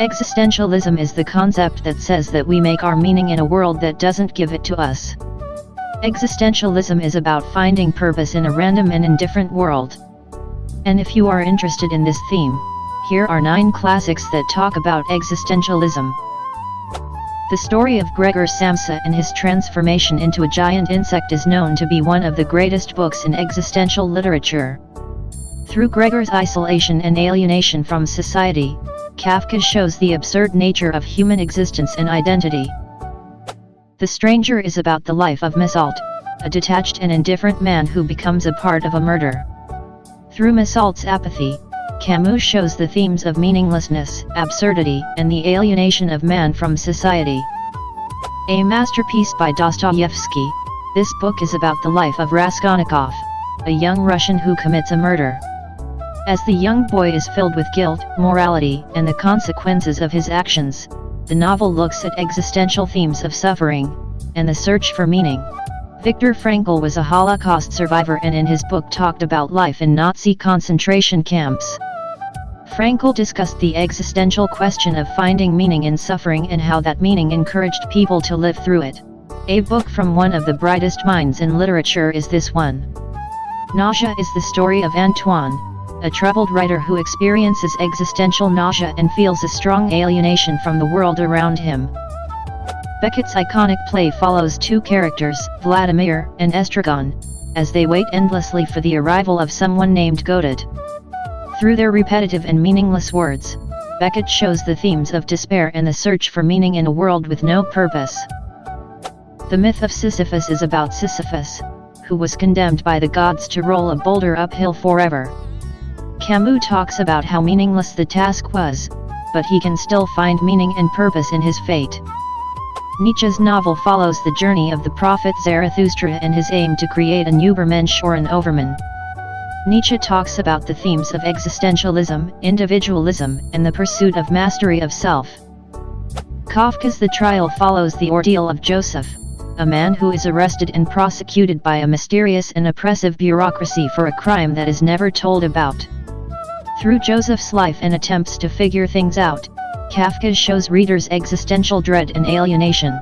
Existentialism is the concept that says that we make our meaning in a world that doesn't give it to us. Existentialism is about finding purpose in a random and indifferent world. And if you are interested in this theme, here are 9 classics that talk about existentialism. The story of Gregor Samsa and his transformation into a giant insect is known to be one of the greatest books in existential literature. Through Gregor's isolation and alienation from society, Kafka shows the absurd nature of human existence and identity. The Stranger is about the life of Meursault, a detached and indifferent man who becomes a part of a murder. Through Meursault's apathy, Camus shows the themes of meaninglessness, absurdity, and the alienation of man from society. A masterpiece by Dostoevsky, this book is about the life of Raskolnikov, a young Russian who commits a murder. As the young boy is filled with guilt, morality, and the consequences of his actions, the novel looks at existential themes of suffering and the search for meaning. Viktor Frankl was a Holocaust survivor and in his book talked about life in Nazi concentration camps. Frankl discussed the existential question of finding meaning in suffering and how that meaning encouraged people to live through it. A book from one of the brightest minds in literature is this one. Nausea is the story of Antoine, a troubled writer who experiences existential nausea and feels a strong alienation from the world around him. Beckett's iconic play follows 2 characters, Vladimir and Estragon, as they wait endlessly for the arrival of someone named Godot. Through their repetitive and meaningless words, Beckett shows the themes of despair and the search for meaning in a world with no purpose. The myth of Sisyphus is about Sisyphus, who was condemned by the gods to roll a boulder uphill forever. Camus talks about how meaningless the task was, but he can still find meaning and purpose in his fate. Nietzsche's novel follows the journey of the prophet Zarathustra and his aim to create an Übermensch or an Overman. Nietzsche talks about the themes of existentialism, individualism, and the pursuit of mastery of self. Kafka's The Trial follows the ordeal of Joseph, a man who is arrested and prosecuted by a mysterious and oppressive bureaucracy for a crime that is never told about. Through Joseph's life and attempts to figure things out, Kafka shows readers existential dread and alienation.